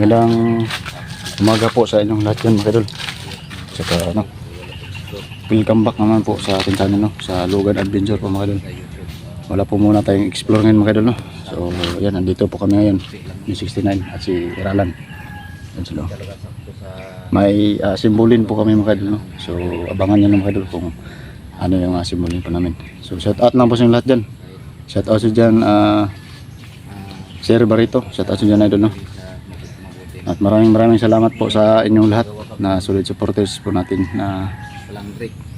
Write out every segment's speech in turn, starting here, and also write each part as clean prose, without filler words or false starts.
Magandang umaga po sa inyong lahat yan mga kadol. Saka welcome back naman po sa ating channel sa Logan Adventure po mga kadol. Wala po muna tayong explore ngayon mga kadol So yan, nandito po kami ngayon ni 69 at si Iralan. Yan sila. May simbolin po kami mga kadol So abangan nyo mga kadol kung ano yung simbolin po namin. So shout out lang po sa inyo lahat dyan. Shout out sa dyan Sir Barito. Shout out sa dyan idol At maraming salamat po sa inyong lahat na solid supporters po natin na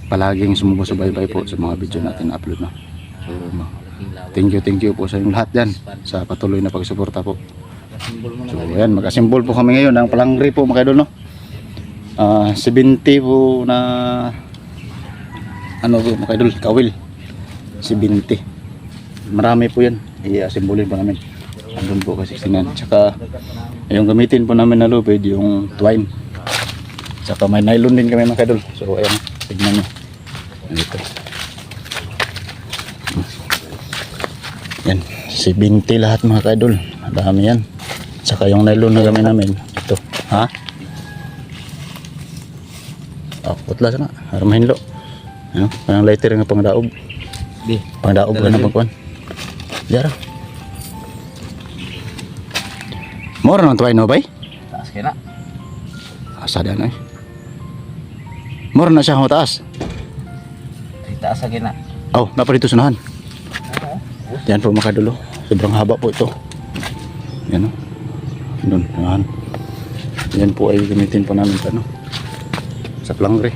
palaging sumusubaybay po sa mga video natin na upload So thank you po sa inyong lahat dyan sa patuloy na pagsuporta po. So ayan, mag-assemble po kami ngayon ng palangri po mga idol 70 po na ano po mga idol, kawil 70. Marami po yan, i-assemble po namin. Andun po kasi 69. Tsaka yung gamitin po namin na lubid yung twine. Tsaka may nylon din kami mga kadol. So ayan, tignan nyo. Dito. Yan, 70 lahat mga kadol. Dami yan. Tsaka yung nylon na gamit namin. Ito. Ha? Putla sana. Armahinlo. Ano? Parang lighter nga pangdaob. Pangdaob ka na pagkuhan. Diara. Mora nang tuway no bay? Taas kaya na. Asa na Mora na siya taas. Ay, taas kaya na. Oh, napa dito sunahan. Yan po mga kadulo. Sobrang haba po ito. Yan o. Doon, sunahan. Yan po ay gamitin po namin sa sa plangre.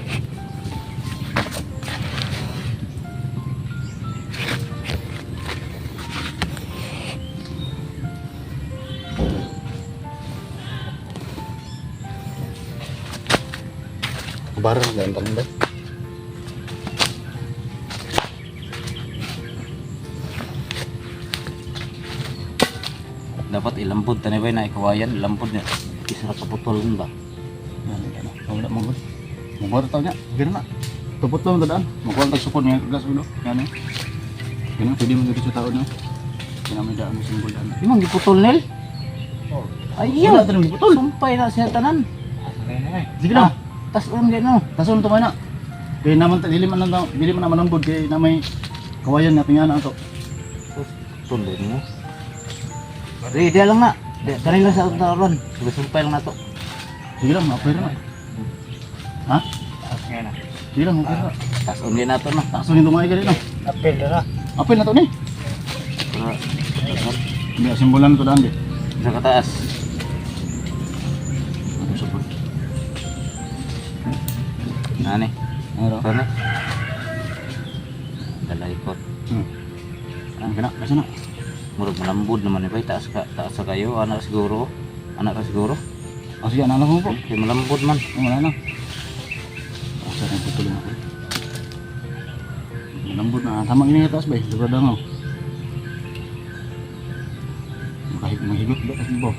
Barang dan pandai. Dapat ilambod tani ba na ikawayan, lambod niya. Isa ka putol ba? Yan, wala mo gud. Mo taw nya, gina na. Tupot lang dadaan. Magkuan tag supon nga gas ulo. Yan eh. Gina pwede mo dito sa tao no. Gina may daan mo simbol daan. Imong giputol nil? Ayaw. Wala tanong giputol. Sumpay na siya tanan. Sige na. Tason gano. Tason to mana. Kay naman dili man naman ang bud kay na may kawayan na tingana ato. Tuloy mo. Ready lang na. Dali lang sa taron. Sumpay lang na to. Sige lang, okay na. Ha? Taas nga na. Sige lang, okay na. Tason din na to na. Tason yung tumay ka rin Apel na. Apel na to ni. Hindi, simbolan to daan di. Sa kataas. Ano support? Nani? Ano? Sana. Dalay ko. Ano kena? Kasi na. Murag malambod naman ni bay, taas sa kayo, anak siguro. Anak ka siguro. Oh, sige, anak mo po. Kay malambod man. Wala na. Asa na putulong ako. Malambot na. Tama ini taas ba? Sobrang dangaw. Mahigot ba kasi ba?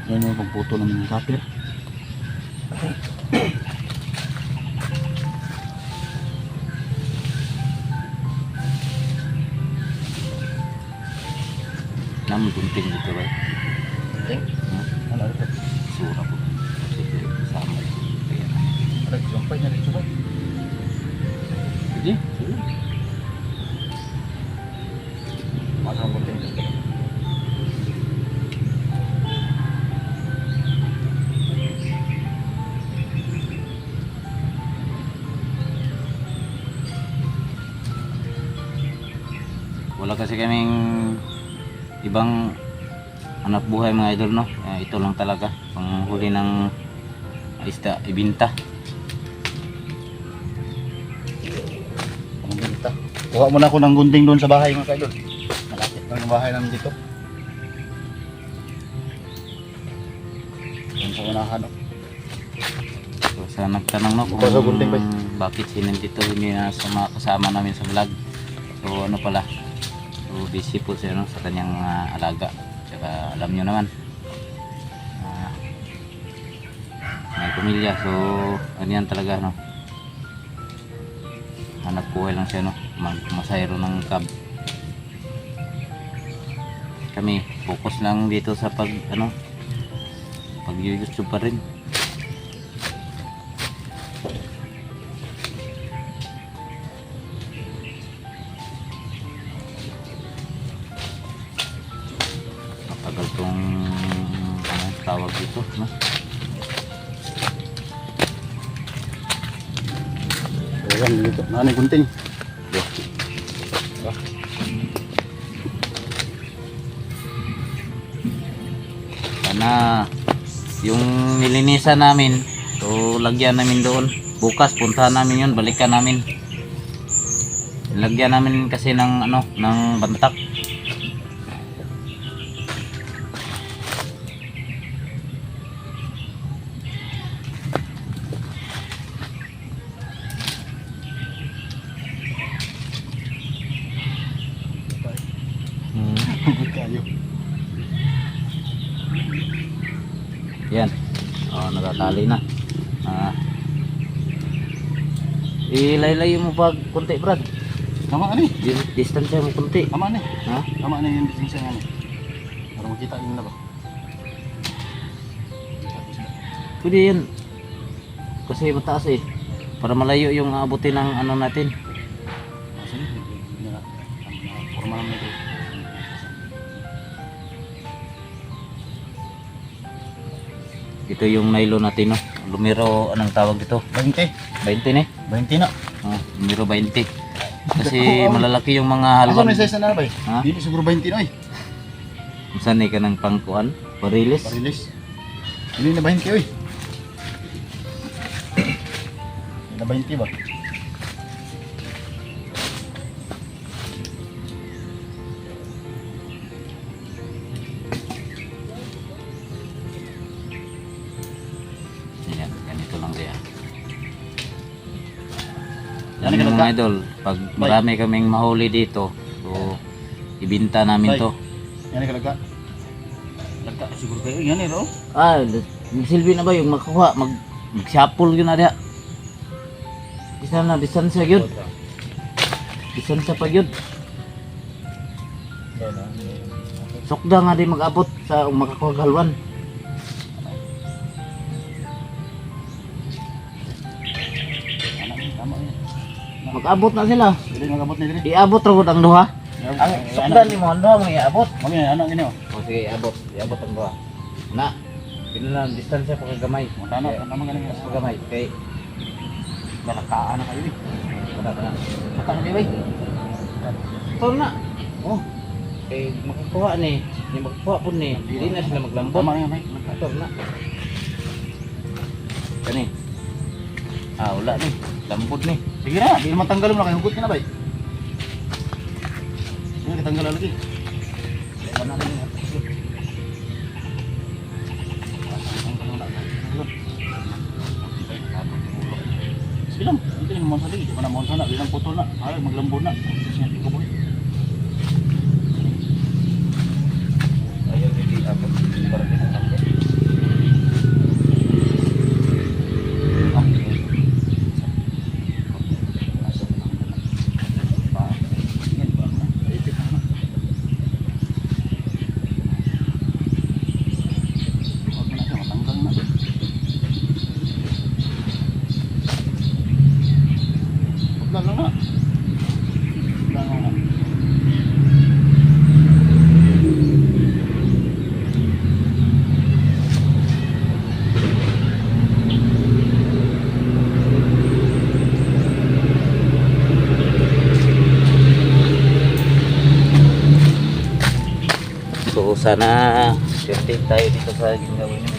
Yan yung pagputo ng kapir. Namun gunting dito ba? Gunting? Ano ito? Sura po. Sige, sama. Kaya na. Ada sumpay na rin sumpay. Sige. Masang gunting dito. Wala kasi kaming ibang anak buhay mga idol no. Ito lang talaga panghuli ng isda ibinta. Panggunta. Kuha muna ako ng gunting doon sa bahay mga kaidol. Malapit lang yung bahay namin dito. Doon sa unahan no. So sa nagtanong no Bukas sa gunting ba? bakit sinendito hindi na kasama namin sa vlog. So ano pala, so busy po siya no, sa kanyang alaga. Tsaka alam nyo naman may pamilya, so ano yan talaga no, hanap buhay lang siya no, masayro ng cab. kami focus lang dito sa pag YouTube pa rin. Matagal tong tawag dito, no? Ayan, dito. Nanay gunting. Sana yung nilinisan namin, so lagyan namin doon. Bukas puntahan namin yun, balikan namin. Lagyan namin kasi ng ng bantak. Hugot kayo. Yan. Oh, nakatali na. Ilaylay mo pag konti, Brad. Tama ani. Distansya mo konti. Tama ani. Ha? Tama na yung distinction nga ni. Para makita yun na ba? Pwede yan. Kasi mataas eh. Para malayo yung aabutin ng natin. Sige. Forma naman ito. Ito yung nylon natin, no? Lumero, anong tawag dito? 20. 20 ne? 20 na. Oh, lumero 20. Kasi malalaki yung mga Asa halwan. may size na ba? Ha? Dili siguro 20 na eh. Saan ka ng pangkuan? Parilis? Parilis. Dili na 20 oy. Dili na 20 ba? Yan, ganito lang kaya. Yan Yan ang mga idol, pag marami kaming mahuli dito, so ibinta namin to. Yan ang kalaga. Lagka siguro kayo. Yan eh ro. Silbi na ba yung makakuha, mag-shuffle yun na diya. Isa na, distansya yun. Distansya pa yun. Sokda nga di mag-abot sa makakuha galwan. Tama yan. Mag-abot na sila. Dili magabot ni dili. Iabot ragod ang duha. Ang sokda ni mo, ang duha mo iabot. Mami ano gini oh. O sige, iabot. Iabot ang duha. Na, pinalang distansya pa kagamay. Tama tama ganing Mas kagamay. Kay, balakaan na kayo eh. kada. Kata na di bay. Ito na. Oh. Kay makakuha ni. Ni makakuha po ni. Hindi na sila maglambot. Tama yan may. Ito na. Kani. Wala ni. Lambot ni. Sige na, di naman tanggalin mo na kayo. Hugot ka na ba eh. Hindi kitanggal lagi. Lewan na rin. Sige lang, ito yung monsa lagi. Di ba na monsa na, bilang putol na. Ay, maglambot na. Sige, ikaw boy. Ayaw hindi abot. Para pinatanggal. So sana swerte tayo dito sa ginagawin nyo.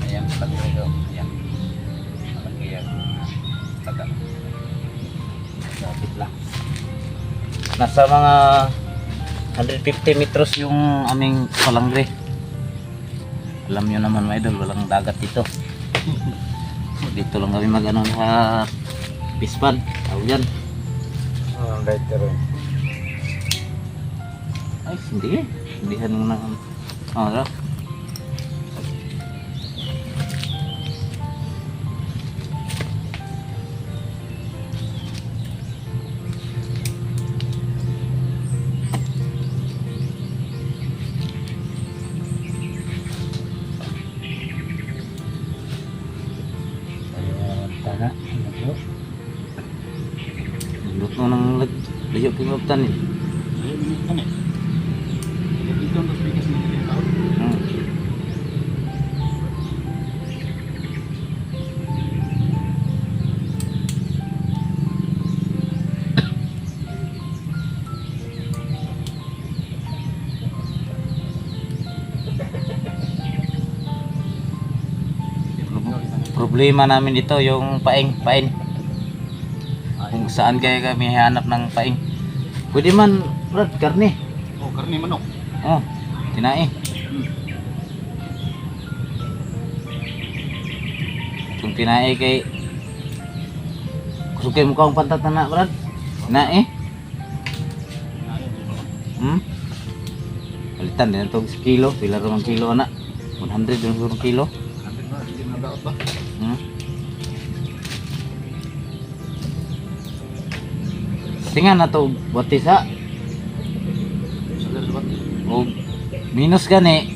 Ayan, lagi ito. Ayan. Malaki yan. Taga. Lapit lang. Nasa mga 150 metros yung aming palangre. Alam nyo naman mga idol, walang dagat dito. Dito lang kami mag sa pispan. Tawag yan. Right there. Ay, hindi eh. Hindihan mo na. Ano? tingog tanin. Ayun, minigtan eh. Dito ang bigas ng tao. Hmm. Problema namin dito yung paing. Kung saan kaya kami hanap ng paing. Pwede man, Brad, karne. Oh, karne manok. Oh, tinae. Kung tinae kay kusugay mo ka ang pantat na, Brad. Tinae. Palitan din itong kilo. Pila ramang kilo, anak. 100 yung surong kilo. Natin ba? Hindi na daot ba? Tingan na to batisa Salar ba? o minus gani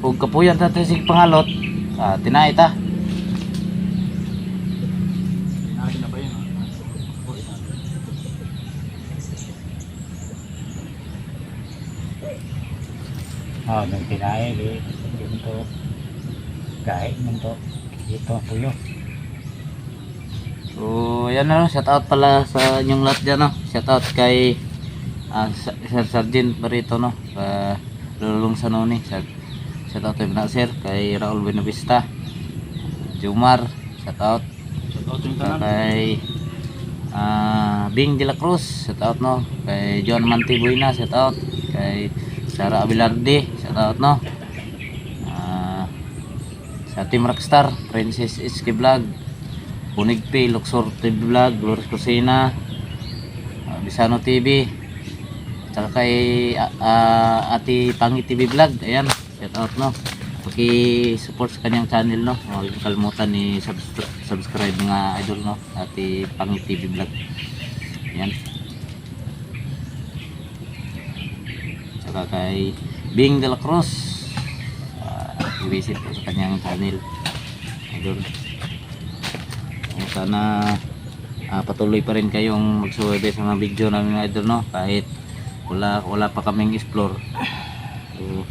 o kapuyan ta sig pangalot tinay ta. Natin na ba yun? Nung tinae dito kahit nito dito puyo. So yan na, shout out pala sa inyong lahat dyan, no. Shout out kay Sir Sergeant Barito, no, Lulong Sanoni. Shout out kay Nasir, kay Raul Buenavista, Jumar, shout out. Shout out yung tanan. Kay Bing de la Cruz, shout out, no. Kay John Mantibuena, shout out. Kay Sara Abelarde, shout out, no. Sa Team Rockstar, Princess SK Vlog, Bunigpi, Luxor TV Vlog, Glorious Cusina, Bisano TV, tsaka kay Ate Pangi TV Vlog. Ayan, shout out, no. Paki-support sa kanyang channel, no. Huwag kalimutan ni subscribe mga idol, no. Ate Pangi TV Vlog. Ayan. Tsaka kay Bing de la Cruz, i-visit po sa kanyang channel, idol. Sana patuloy pa rin kayong magsuwebe sa mga video namin, mga idol, no, kahit wala pa kaming explore. So,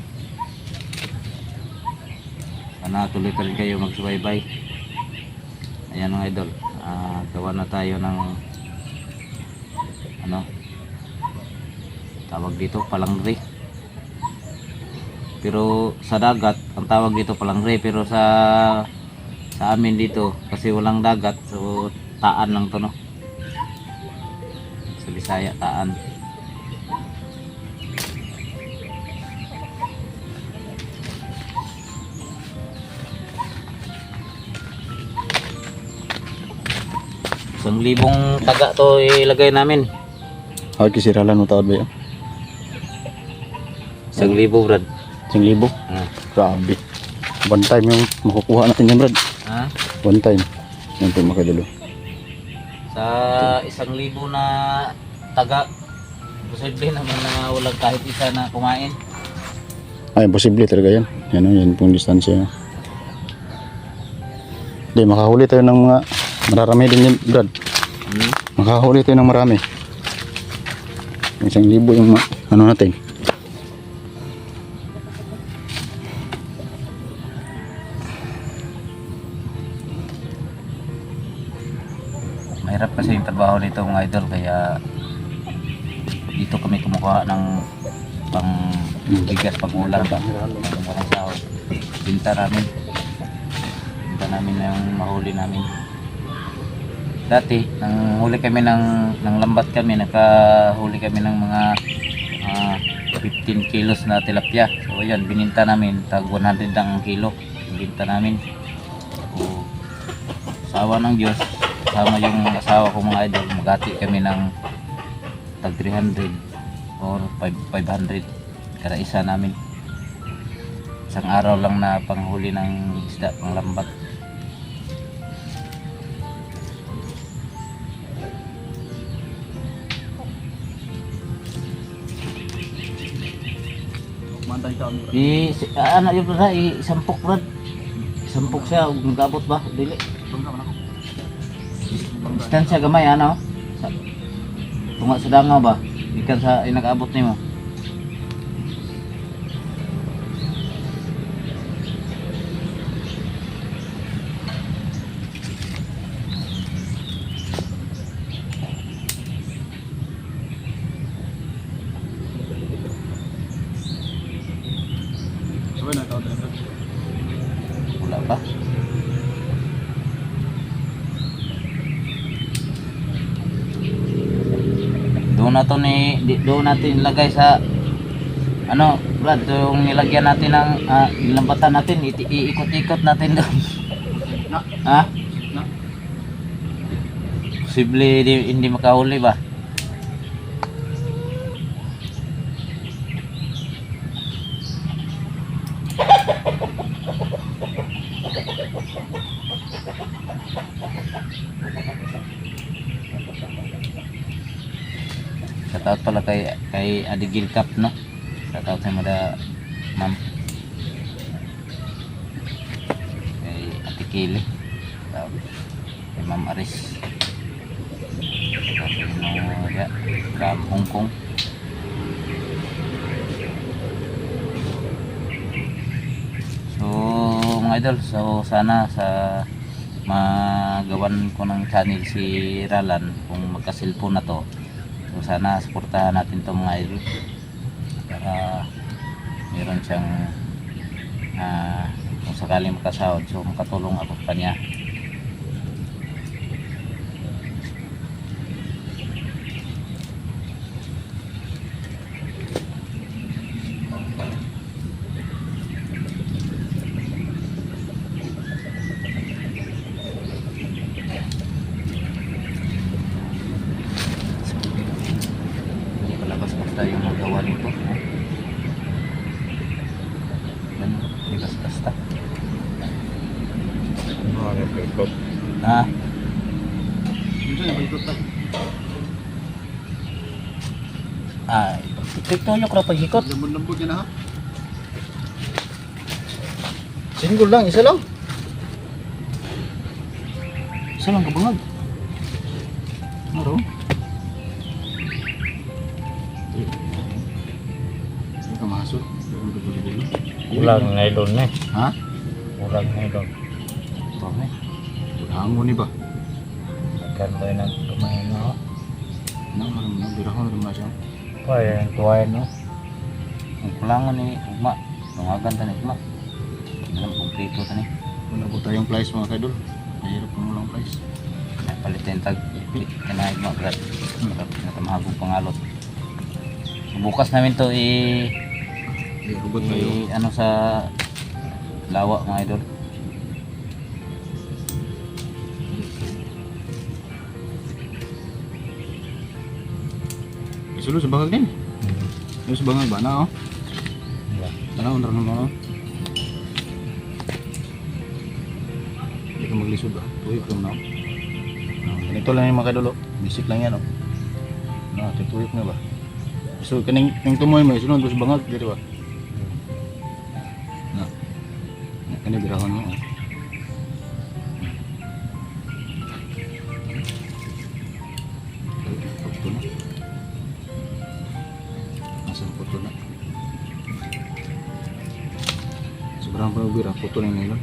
sana tuloy pa rin kayo magsubaybay. Ayan, mga idol, gawa na tayo ng tawag dito, palangre. Pero sa dagat ang tawag dito palangre, pero sa amin dito kasi walang dagat, so taan lang to, no. Sa Bisaya, taan. Isang libong taga to ilagay namin. Ay, kisiralan mo taon ba yun? 1,000, Brad. 1,000? Grabe. One time yung makukuha natin yan, Brad. Ha? One time. Yan po mga kadalo. Sa 1,000 na taga, posible naman na walang kahit isa na kumain. Ay, imposible talaga yan. Yan o, yan pong distansya. Hindi, makahuli tayo ng mga mararami din yan, Brad. Makahuli tayo ng marami. 1,000 yung ano natin. Mahirap kasi yung trabaho nito, mga idol, kaya dito kami kumukuha ng pang bigas, pang ulam, pang sahod. Binta namin yung mahuli namin. Dati nang huli kami ng lambat kami, nakahuli kami ng mga 15 kilos na tilapia. So yan, bininta namin tag 100 ang kilo, bininta namin. So, sa awa ng Diyos, sama yung asawa ko, mga idol, magati kami ng tag 300 or 500 kada isa namin. Isang araw lang na panghuli ng isda, pang lambat. Anak yung brad, isampok, Brad. Isampok siya, magabot ba? Dili. Distansya gamay, ano? tunga sa dangaw ba? Ikan sa inag-abot nimo. Sabay na tawag na. Wala pa. Doon natin ilagay sa ano, Brad, yung nilagyan natin ng nilambatan natin, iikot-ikot natin doon. Na. Ha? Na. Posible hindi makahuli ba? Shoutout pala kay Adigil Cup, no? Shoutout sa mga ma'am. Kay Ate Kili. Shoutout kay Ma'am Aris. Shoutout sa mga Kab Hong Kong. So mga idol, so sana sa magawan ko ng channel si Ralan kung magka-cellphone na to. So sana suportahan natin itong mga idol para meron siyang kung sakaling makasahod, so makatulong ako sa kanya. Hindi pala basta yung magawa nito. Hindi basta. Nagpikot. Ha? Minsan nabikot pa. Tiktok ko pa hikot. Lambot-lambot yan ha. Single lang, isa lang. Isa lang kabungag. Maro. Hindi ka masuk. Ulang nylon na. Ha? Ulang nylon. Ito eh. Hango ni ba? Akan ba na kumain no? Nang birahon rin siya. Pa yung tuwain no? Ang kulangan ni Ugma. Lungagan ta ni Ugma. Alam kumplito ta ni. Wala po tayong flies mga kaidol. Mahirap kung walang flies. Palitin tag kanaig mo Brad. Natamahagong pangalot. So, bukas namin to Hubot tayo. ano sa lawa mga idol. Isulo sa bangag din. Yung sa bangag ba na oh? Tanaw na rin mo. Hindi ka maglisod ba? Tuyok lang na. Ganito lang yung mga kadulo. Basic lang yan oh. Tuyok na ba? So kaning tumoy mo isunod sa bangag dito ba? Na. Kani birahon mo. Puto na. Nasa puto na. Sobrang pabira, puto na yung nylon.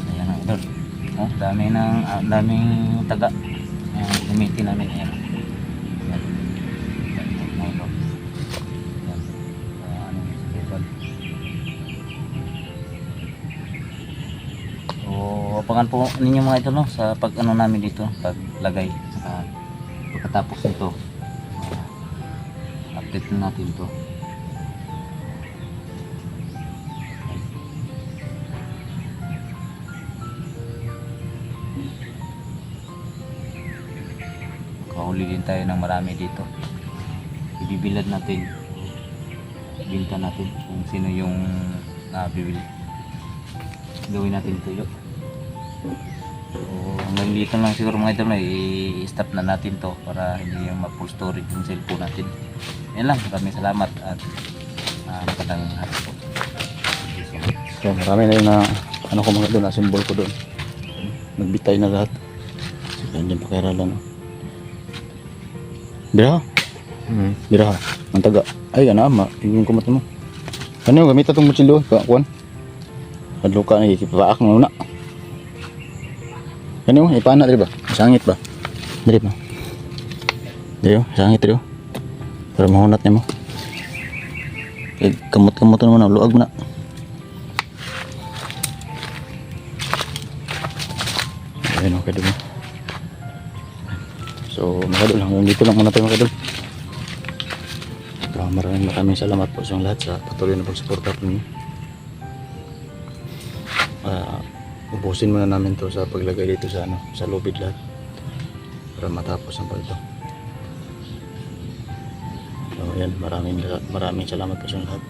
Ayan ang idol. Oh, daming taga. Gamitin namin ayan. Ayan. Mga idol. Ayan. Ano yung sakit. So, abangan po ninyo mga idol no, sa pag ano namin dito, paglagay. Saka pagkatapos nito, update na natin to. Kahuli din tayo ng marami dito. Pwede bibilad natin. Binta natin kung sino yung bibili. Gawin natin tuyo. So, hanggang dito lang siguro mga idol, i-stop na natin to para hindi yung ma-full storage yung cellphone natin. Yan lang, maraming salamat at magandang hapon po. So, marami na yung na, ano ko mga doon, na symbol ko doon. Nagbitay na lahat. So, nandiyan pa kay Ralan. Bira ha? Bira ha? Ang taga. Ay, ano ama, yung kumat mo. Ano yung gamit itong mutsilyo? Kuwan? Kadluka na, ikipapaak mo na. Ano yung ipana, dali ba? Sangit ba? Dali ba? Dali ba? Sangit dali ba? Para mahunat niya mo. Kamot-kamot na mo na, luag mo na. Ayun, okay dun. So, makadol hanggang dito lang muna tayo makadol. Maraming salamat po sa lahat sa patuloy na pagsuporta po ninyo. Ubusin muna namin to sa paglagay dito sa sa lubid lahat para matapos ang palito. So, ayan, maraming salamat po sa lahat.